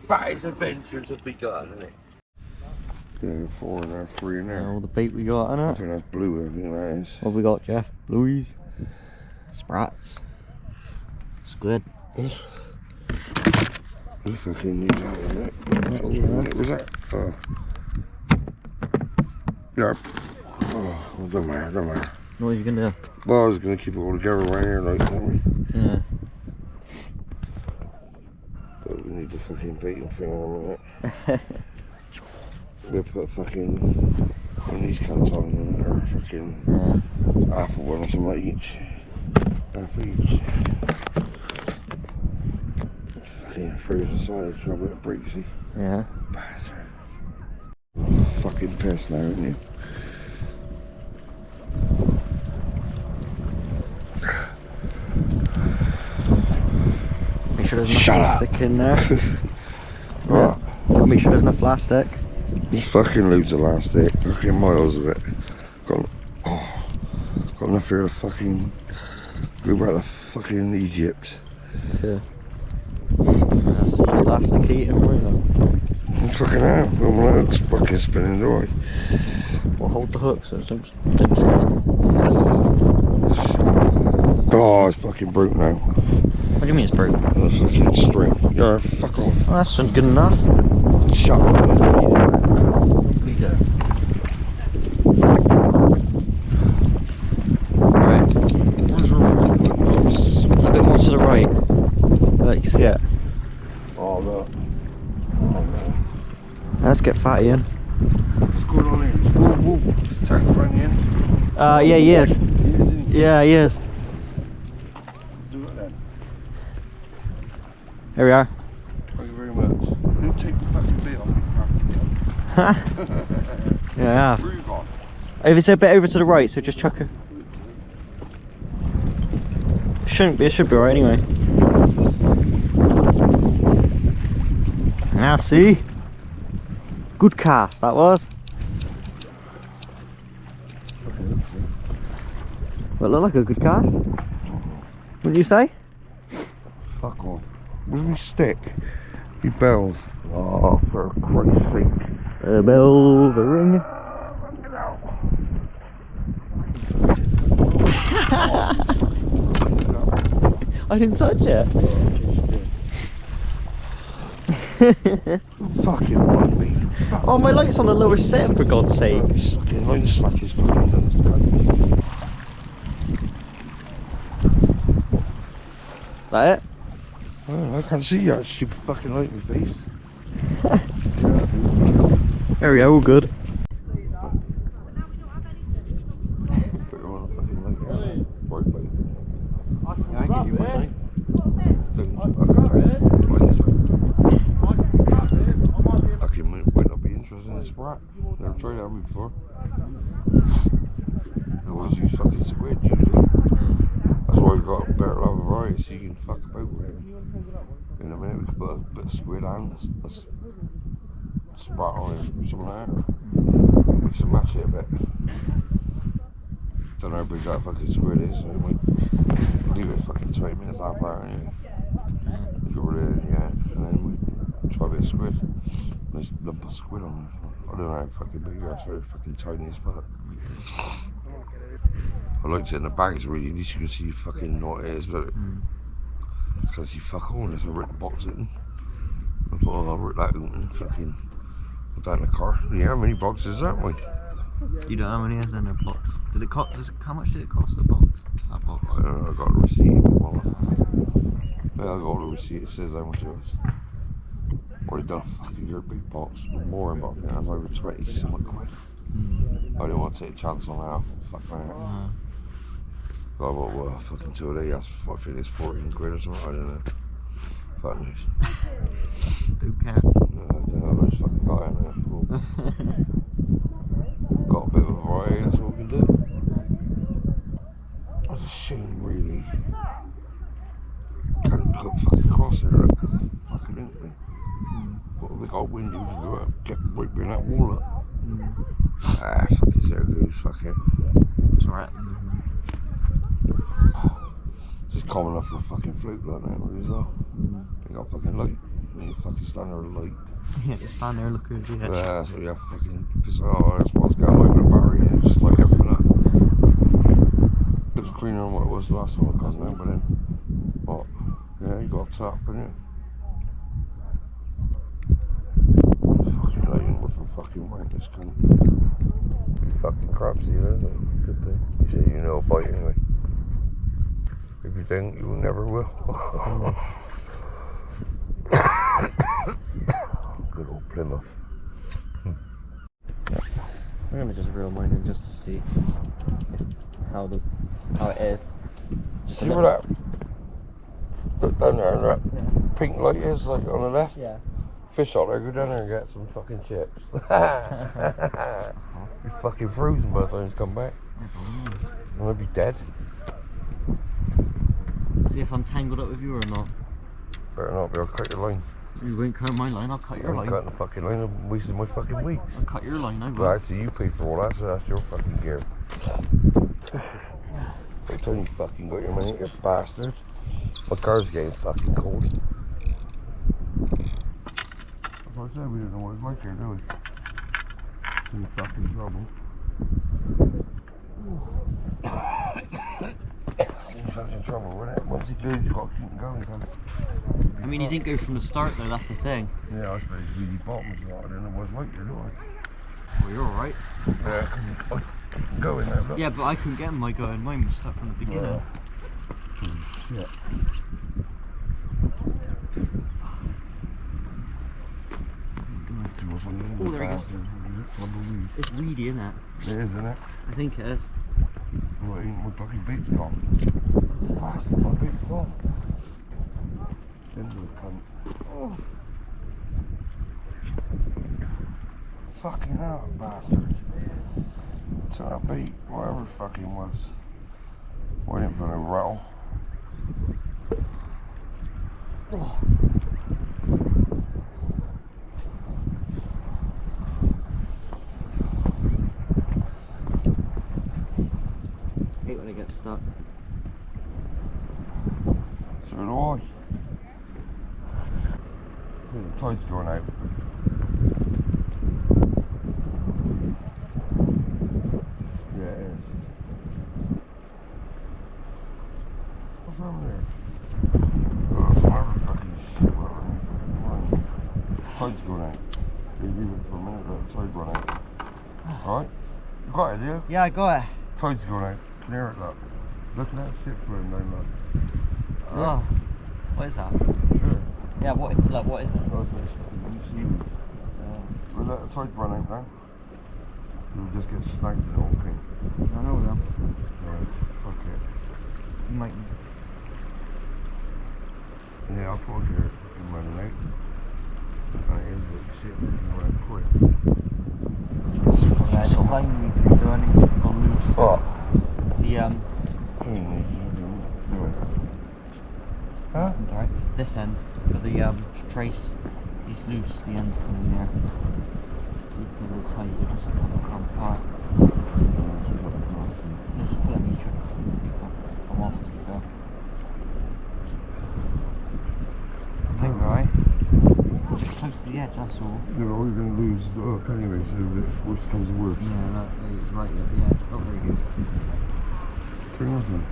FATTYS adventures have begun, isn't it? Yeah, 4 and a 3 in there. All the bait we got in it. I think that's blue, I think that is. What have we got, Jeff? Blueies, sprats, squid. I fucking need that, isn't it? What was that? Yeah. Oh, don't matter. What was you gonna do? Well, I was gonna keep it all together right here, like, don't we? Yeah. But we need the fucking bacon thing on it. We'll put fucking one of these cans on there, fucking half of one or something each. Half each. Fucking throws aside, try a bit of breaksy. Yeah. Bastard. Fucking piss now, isn't you? Make sure there's no plastic in there. What? Gotta make sure there's no plastic. There's fucking loads of elastic, fucking miles of it. Got enough here to fucking go back to fucking Egypt. Yeah. That's the elastic eating, right? Fucking hell, well, my hook's fucking spinning, do I? Well, hold the hook so it don't spin. Oh, it's fucking broke now. What do you mean it's broke? The fucking string. Yeah, fuck off. Oh, that's not good enough. Shut up, it's bleeding. Bleed it. Right. A bit more to the right. You can see it. Oh, look. Oh, no. Let's get Fatty in. What's going on here? Whoa. Is Tank running in? Yeah, he is. He is, isn't he? Yeah, he is. Do it then. Here we are. Thank you very much. Who take the fucking bait off me? Yeah. Groove on. If it's a bit over to the right, so just chuck it. Shouldn't be, it should be alright anyway. Now see? Good cast that was. Well, it looked like a good cast. What did you say? Fuck off. Where's my stick? My bells. Oh, for Christ's sake. The bells are ringing. I didn't touch it. Fucking want me. Oh, my light's on the lower setting, for God's sake. Fucking line slack is fucking done. Is that it? Oh, I can't see you, that stupid fucking light in my face. There we go, all good. Put her on a fucking light here. Bright light. Yeah, I give you one light. Fucking might not be interested in this sprat. Never tried that before. I always use fucking squid usually. That's why we've got a better level variety so you can fuck about with it. In a minute we can put a bit of squid on, a sprat on it or something like that. Mix and match it a bit. Don't know how big that fucking squid is, so we leave it fucking 20 minutes, half hour anyway. Get rid of it, yeah, and then we try a bit of squid. There's a lump of squid on it. I don't know how fucking big they are, it's very fucking tiny as fuck. I liked it in the bags really, at least you can see fucking what it is, but it's because you fuck all, there's a ripped box in. I thought, oh, I'll rip that out and fucking put that in the car. Yeah, how many boxes is that one? You don't know how many is in a box. Did it cost? How much did it cost a box? That box. I don't know. I got a receipt in my wallet. Yeah, I got all the receipt. It says how much it was. Already done a fucking your big box. More in box. It was over 20 something quid. I didn't want to take a chance on that. Fuck that. Got about well, fucking 2 a day. That's I think it's 14 quid or something. I don't know. Fuck news. Do care. No, I just fucking got it in there. Cool. Got a bit of a variety, that's all we can do. That's a shame, really. Can't go fucking cross there because of fucking empty. But we got windy, we can go up, get right behind that wall up. Ah, fucking so good, fuck it. It's alright. Just common enough for a fucking fluke like that, really, as well. They got fucking light. and you fucking stand there and light. Yeah, just stand there looking at the edge. Yeah, so you fucking, if it's, oh, that's what's got like with a battery, and you just light it for that. It was cleaner than what it was the last time I got now, but then, but, yeah, you got a tap, innit? Fucking lighting with a fucking wank, this cunt. Fucking crapsy, isn't it? Could be. You say you know a bite anyway. If you don't, you never will. Good old Plymouth. I'm gonna just reel mine in just to see how it is. Just See where that look down there, and that pink light is, like on the left? Yeah. Fish out there, go down there and get some fucking chips. You're fucking frozen by the time it's come back. I'm gonna be dead. See if I'm tangled up with you or not. Better not be, I'll cut your line. You won't cut my line, I'll cut your line. I'm cutting the fucking line, I'm wasting my fucking weeks. I'll cut your line, I will. Well, actually, you pay for all that, so that's your fucking gear. Every time you fucking got your money, you bastard. My car's getting fucking cold. As I said, we didn't know what it was like here, do we? In fucking trouble. In fucking trouble, wasn't it? Once he goes, you got to keep him going, can't you? I mean, he didn't go from the start though, that's the thing. Yeah, I suppose he's really bottoms a lot. I didn't know what it was like here, do I? Well, you're alright. Yeah, because I can go in there, look. Yeah, but I couldn't get my going. Mine was stuck from the beginning. Yeah. Oh, there he goes. It's weedy, isn't it? It is, isn't it? I think it is. Well, my fucking beat's gone. Bastard, my beat's gone. Into the cunt. Oh. Fucking hell, bastard. Took that beat, whatever it fucking was. Waiting for the rattle. Oh. Hate when it gets stuck. So do I. The tide's going out. Yeah, it is. What's wrong there? Oh, it's whatever fucking shit, whatever. Tide's going out. You leave it for a minute, let the tide run out. Alright? You got it, do you? Yeah, I got it. Tide's going out. Clear it, look. Look at that shit floating down, look. Oh, what is that? Sure. Yeah, what is it? Oh, it's fucking seaweed. We'll let the tide run out now. You'll just get snagged in the whole thing. I know them. Right, fuck it. You might. Yeah, I'll fuck here in my leg. And it is like shit, you know what I quit. Yeah, this line needs to be done, it's gone loose. What? The Huh? Right, this end, for the trace, it's loose, the end's coming there. It's a little tight, it just come apart. Just pull it, you should come off to be fair. I think alright. Just close to the edge, that's all. You're always going to lose the hook anyway, so if worse comes to worse. Yeah, that is right at the edge. Oh, there he goes. Turn off then.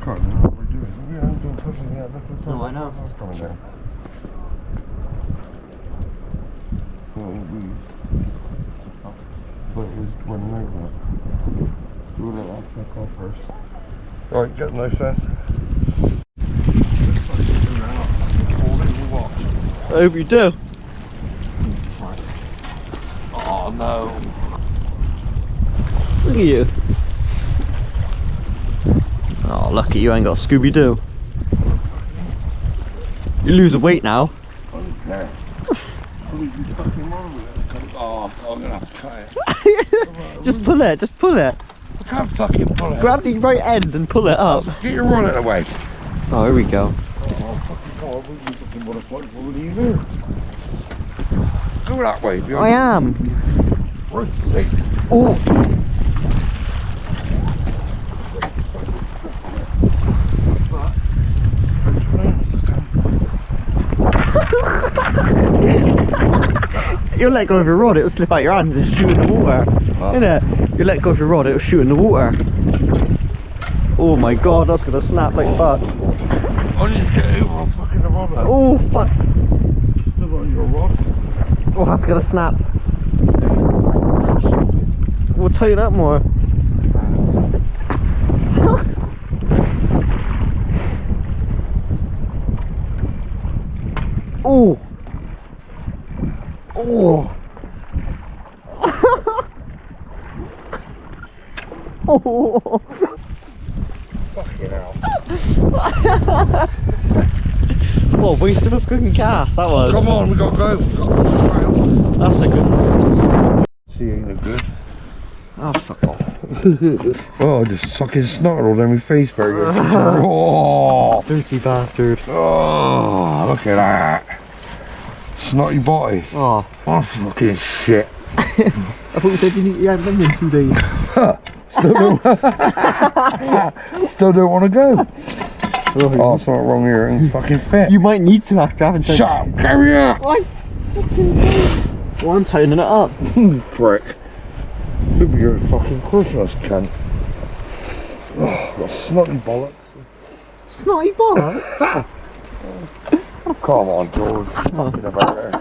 Can't know what we're doing. Yeah, I'm doing pushing yet. Look at the No, I know. It's coming down. Well, but it was running over it. We'll let that fuck off first. Right, get the knife fast. I hope you do. Oh no. Look at you. Oh, lucky you ain't got Scooby-Doo. You lose a weight now. Oh, I'm gonna have to cut it. Just pull it, just pull it. I can't fucking pull it. Grab the right end and pull it up. Get your run out of the way. Oh, here we go. Oh, fucking God, you fucking want to fight for what are you doing? Go that way. I am. Right, Oh. You let go of your rod, it'll slip out your hands and shoot in the water. Innit? You let go of your rod, it'll shoot in the water. Oh my god, that's gonna snap like fuck. I need to get over fucking the rod. Oh fuck. Look on your rod. Oh, that's gonna snap. We'll tighten up more. Oh. Oh. Oh. Fucking hell. What a waste of a fucking cast that was. Come on, we gotta go. We gotta go. That's a good one. She ain't no good. Oh, fuck off. Oh, I just sucking snot all down my face, burger. Oh, Dirty bastard. oh, look at that. Snotty body. Oh. Oh, fucking shit. I thought you said you hadn't been in 2 days. Still don't want to go. Oh, something wrong here. I'm fucking fit. You might need to after having said. Shut up, carry up. What? Well, I'm tightening it up. Prick. Maybe you're a fucking Christmas cunt. Oh, got snotty bollocks. Snotty bollocks? Come on, George. Fucking about there.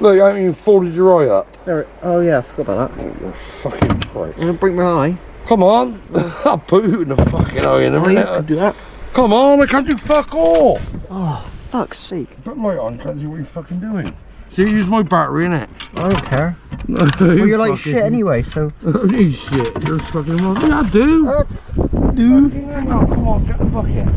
Look, you haven't even folded your eye up. There. Oh yeah, I forgot about that. Oh, you're a fucking prick. I'm gonna break my eye. Come on. I'll put you in the fucking eye in a You minute. can do that. Come on, I can't do fuck all. Oh, fuck's sake. Put my on, can't see what you're fucking doing. See, use my battery, innit? I don't care. Well, Well, you're like shit anyway, so. You shit, you're fucking wrong. Yeah, I do. Do. Come on, get the bucket.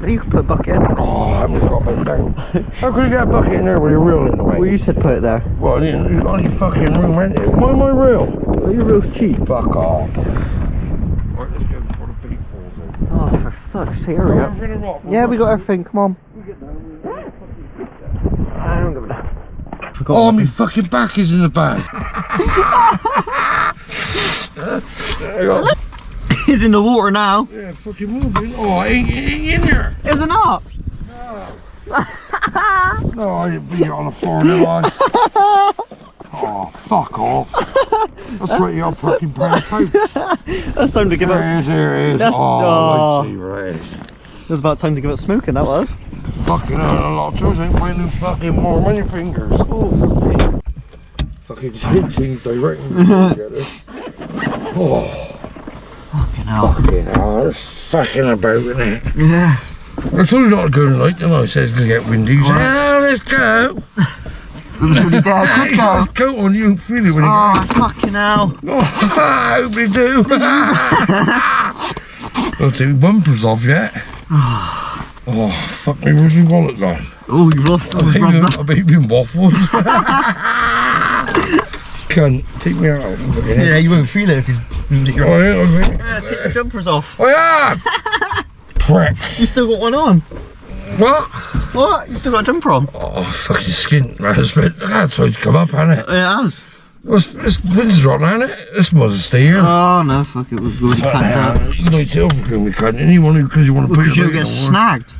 You can put a bucket in. Oh, I haven't got bent down. How could you get a bucket in there with your reel in the way? Well, you said put it there. Well, you got any fucking room rented. Why my reel? Well, your reel's cheap. Fuck off. Right, let's go before the beat falls in. Oh, for fuck's sake, hurry up. Yeah, we got everything, come on. I don't give a damn. Oh, my fucking back is in the bag. It's in the water now. Yeah, fucking moving. Oh, it ain't in there. Is it not? No, I didn't beat it on the floor, did I? Oh, fuck off. That's right, you're fucking brown coat. That's time to give us. There it is. That's- Oh, right, it is. It was about time to give it smoking, that was. Fucking hell, a lot of choice ain't playing no fucking more on your fingers. Oh, Fucking changing direction. Oh, fucking hell. fucking hell, that's fucking about, isn't it? Yeah. I told you not to go tonight, didn't I? I said it's going to get windy. You said, oh, let's go. It was really dead. Good go. Let's go on, you don't feel it when you Oh, fucking hell. go. Oh, I hope you do. I'll take my bumpers off yet. Oh, fuck me, where's my wallet gone? Oh, you've lost all the rubber. I bet you've been waffles. Cunt, take me out. Yeah, you won't feel it if you take your. Oh, yeah, okay. Yeah, take your jumpers off. Oh, yeah! Prick. You still got one on. What? What? You still got a jumper on? Oh, fucking skint, man. It's been, that's how it's come up, hasn't it? It has. It's wind's rotten, hasn't it? This must stay here. Oh no, fuck it, we've already packed up. You like to overcome me, cunt. Anyone who, because you want to put Because your you'll get snagged.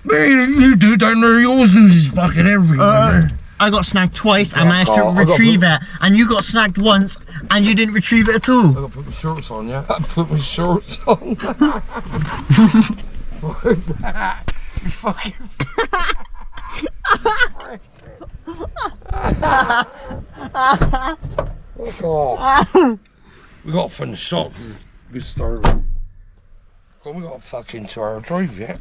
Man, you do down there, you always lose fucking everything. I got snagged twice, I managed to I got retrieve it, and you got snagged once, and you didn't retrieve it at all. I gotta put my shorts on, yeah? I put my shorts on. You fucking. Fuck off. We got to find the shop. Good start. Come on, we got a fucking 2-hour drive yet.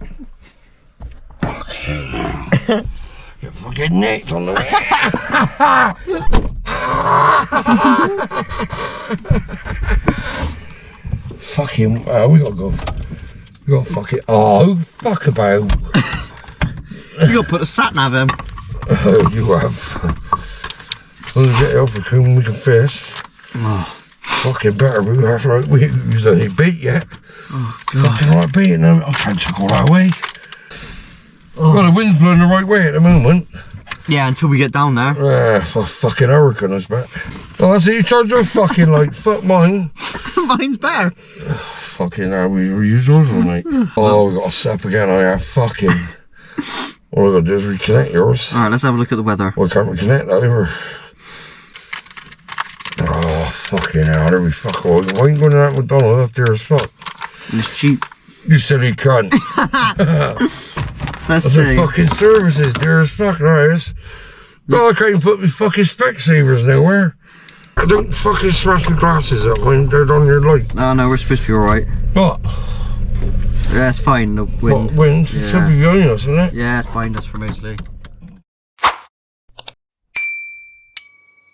Fucking hell. Get fucking nicked on the way. Fucking, we gotta go. We gotta fucking, oh, fuck about. You gotta put a sat nav in. Oh, you have. Let's get out for coon we can fish. Oh. Fucking better, we have right. We ain't used any bait yet. Oh, God. Fucking right bait, and I can't chuck all that way. Oh. Well, the wind's blowing the right way at the moment. Yeah, until we get down there. Yeah, for fucking hurricane, I bet. Oh, that's it, you charge your fucking light. Fuck mine. Mine's better. Fucking hell, we use yours all night. Oh, we got a sap again, I have fucking. All I gotta do is reconnect yours. Alright, let's have a look at the weather. Well, I can't reconnect that over. Oh, fucking hell, there we fuck all. Why ain't going to that McDonald's up there as fuck? It's cheap. You silly cunt. Let's That's see. the fucking services there as fuck, right? God, I can't even put my fucking Specsavers nowhere. I don't fucking smash my glasses up when they're on your light. No, we're supposed to be alright. What? Yeah, it's fine, the wind. What, wind? It should be behind us, isn't it? Yeah, it's behind us for mostly.